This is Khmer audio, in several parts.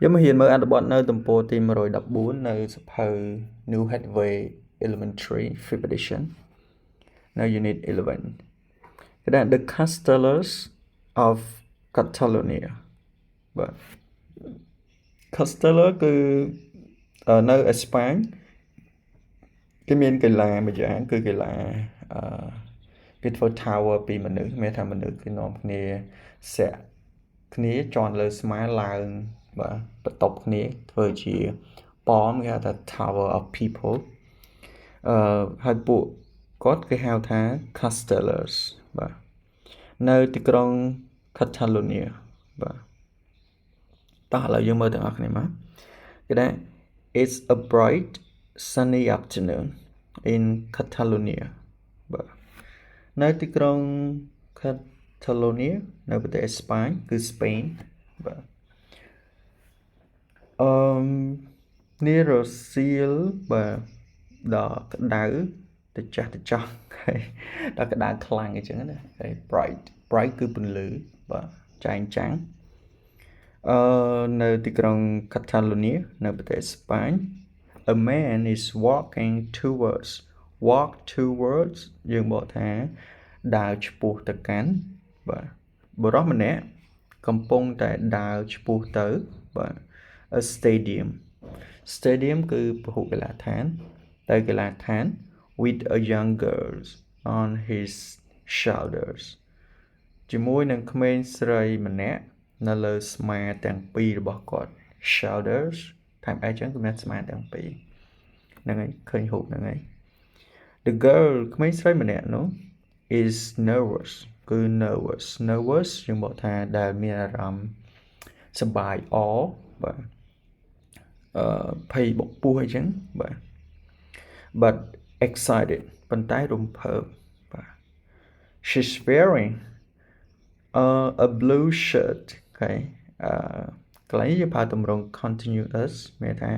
mà hiện mới ăn bọn nơi tầm po tìm rồi đập bún nơi sắp hơi New Hathaway Elementary Fifth Edition. Now you need 11. Cái đó The Castellers of Catalonia. But Casteller cứ ở nơi Espagne. Cái miền cây là bây giờ cứ cây là Beautiful Tower ពីមនុស្សមានថាមនុស្សគឺនាំគ្នាសាក់គ្នាជន់លើស្មាឡើងបាទបន្ទប់គ្នាធ្វើជាប៉មគេហៅថា Tower of People ហើយពួកគាត់គេហៅថា Castellers បាទនៅទីក្រុង Catalonia បាទតោះឥឡូវយើងមើលទាំងអស់គ្នាមកគេថា It's a bright sunny afternoon in Catalonia បាទនៅទីក្រុង Catalonia នៅប្រទេសអេស្ប៉ាញគឺ Spain បាទនារសៀលបាទដល់ក្តៅទៅចាស់ទៅចោះហើយដល់ក្តៅខ្លាំងអញ្ចឹងណាហើយ bright គឺពន្លឺបាទចែងចាំងនៅទីក្រុង Catalonia នៅប្រទេសអេស្ប៉ាញ A man is walking towards walk towards យើងបកថាដើរឆ្ពោះទៅកាន់បាទបុរសម្នាក់កំពុងតែដើរឆ្ពោះទៅបាទ A stadium គឺពហុកីឡដ្ឋានទៅកីឡដ្ឋាន with a young girl on his shoulders ជាមួយនឹងក្មេងស្រីម្នាក់នៅលើស្មាទាំងពីររបស់គាត់ shoulders ថែមអីចឹងគឺមានស្មាទាំងពីរហ្នឹងហើយឃើញរូបហ្នឹងហើយ The girl ក្មេងស្រីម្នាក់នោះ is nervous គឺ nervous យើងบอกថាដែលមានអារម្មណ៍សប្បាយអបាទភ័យបពោះអីចឹងបាទ but excited ប៉ុន្តែរំភើបបាទ she's wearing a blue shirt អូខេកន្លែងយើងប្រើទម្រង់ continuous មានថា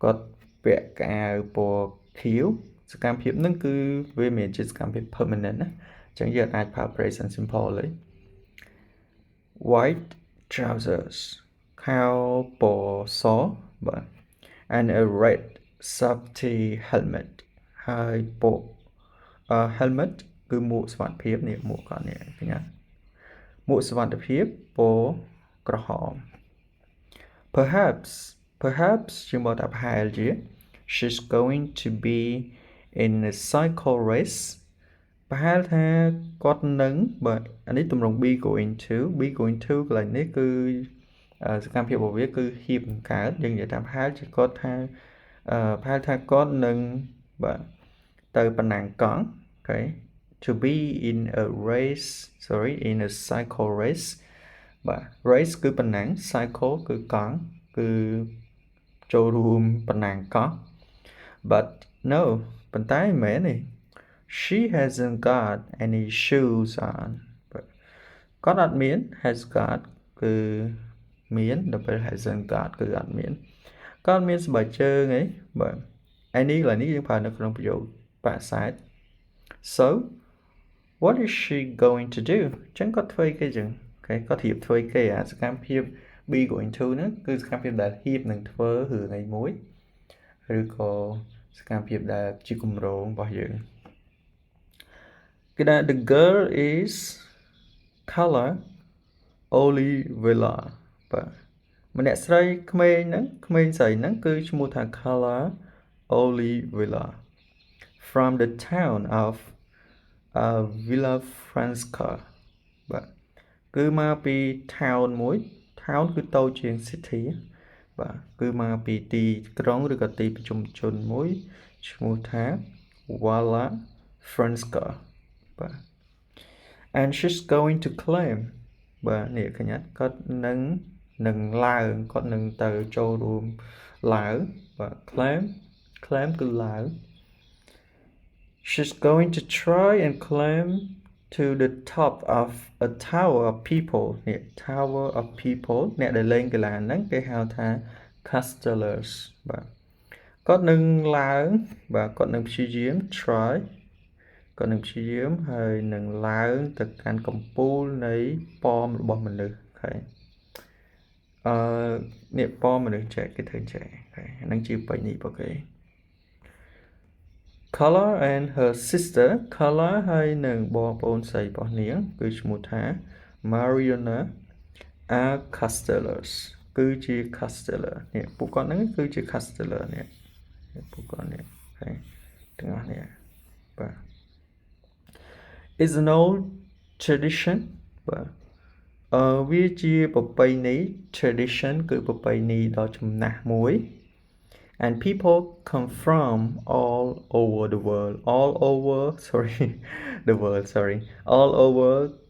គាត់ពាក់កៅអៅពណ៌ខៀវសកម្មភាពហ្នឹងគឺវាមានជាសកម្មភាព permanent ណាអញ្ចឹងយើងអាចប្រើ present simple លេ white trousers ខោពណ៌សបាទ and a red safety helmet ហើយពណ៌helmet គឺមួកសុវត្ថិភាពនេះមួកគាត់នេះឃើញទេមួកសុវត្ថិភាពពណ៌ក្រហម perhaps ជាមកថាប្រហែលជា she's going to be in a cycle race ប្រហែលថាគាត់នឹងបាទអានេះទម្រង់ be going to កន្លែងនេះគឺសកម្មភាពរបស់វាគឺហៀបកើតយើងនិយាយថាប្រហែលជាគាត់ថាប្រហែលថាគាត់នឹងបាទទៅប្រណាំងកង់អូខេ to be in a cycle race បាទ race គឺប្រណាំង cycle គឺកង់គឺចូលរួមប្រណាំងកង់ but no ប៉ុន្តែមិនមែនទេ she hasn't got any shoes on គាត់អត់មាន has got គឺមានដល់ពេល hasn't got គឺអត់មានគាត់មានស្បែកជើងអីបាទ any កន្លែងនេះយើងប្រើនៅក្នុងប្រយោគបក្សសាច so what is she going to do ចឹងគាត់ធ្វើអីគេចឹងអូខេគាត់រៀបធ្វើអីគេអាសកម្មភាព be going to ហ្នឹងគឺសកម្មភាពដែលហៀបនឹងធ្វើរឿងអីមួយឬក៏សកម្មភាពដែលជាគម្រោងរបស់យើងគេថា the girl is color Olivella បាទម្នាក់ស្រីក្មេងស្រីហ្នឹងគឺឈ្មោះថា color Olivella from the town of Villafranca បាទគឺមកពី town មួយ town គឺតូចជាង city បាទគឺមកពីទីក្រុងឬក៏ទីប្រជុំជនមួយឈ្មោះថា Villafranca បាទ and she's going to claim បាទនេះឃើញអត់គាត់នឹងឡើងគាត់នឹងទៅចូលរួមឡើងបាទ claim គឺឡើង she's going to try and climb to the top of a tower of people នេះ tower of people អ្នកដែលលេងកីឡាហ្នឹងគេហៅថា castellers បាទគាត់នឹងឡើងបាទគាត់នឹងព្យាយាម try គាត់នឹងព្យាយាមហើយនឹងឡើងទៅកាន់កំពូលនៃប៉មរបស់មនុស្សអូខេ នេះប៉មនុស្សចេះគេធ្វើចេះហ្នឹងជាបញ្ញាបកគេ Color and her sister Color ហើយនឹងបងប្អូនស្រីរបស់នាងគឺឈ្មោះថា Mariana are Castellers គឺជា Casteller នេះពួកគាត់ហ្នឹងគឺជា Casteller នេះពួកគាត់នេះហើយទាំងអស់នេះបាទ It's an old tradition បាទវាជាប្រពៃណី tradition គឺប្រពៃណីដ៏ចំណាស់មួយ and people come from all over the world all over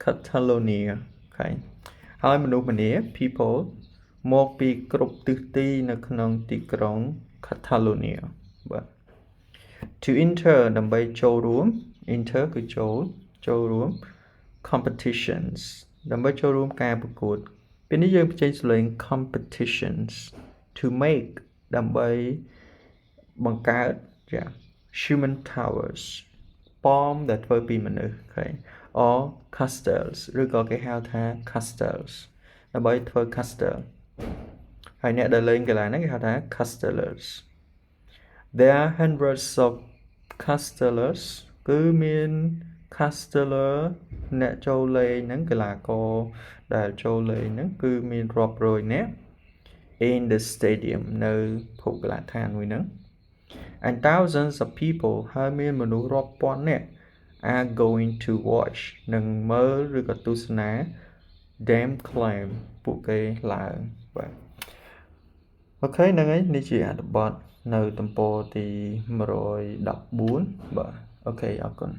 Catalonia ហើយមនុស្សម្នា people មកពីគ្រប់ទិសទីនៅក្នុងទីក្រុង Catalonia បាទ to enter ដើម្បីចូលរួម enter គឺចូលរួម competitions ដើម្បីចូលរួមការប្រកួតពេលនេះយើងបញ្ចេញសំឡេង competitions to make ដើម្បីបង្កើតhuman towers ប៉មដែលធ្វើពីមនុស្សor castles ឬក៏គេហៅថា castles ដើម្បីធ្វើ castle ហើយអ្នកដែលលេងកីឡាហ្នឹងគេហៅថា castellers there are hundreds of castellers គឺមាន casteller អ្នកចូលលេងហ្នឹងកីឡាករដែលចូលលេងហ្នឹងគឺមានរាប់រយនាក់ in the stadium នៅភោគកីឡដ្ឋានមួយហ្នឹង and thousands of people ហើយមានមនុស្សរាប់ពាន់នាក់ are going to watch នឹងមើលឬក៏ទស្សនា them climb ពួកគេឡើងបាទអូខេហ្នឹងហើយនេះជាអត្ថបទនៅទំព័រទី114បាទអូខេអរគុណ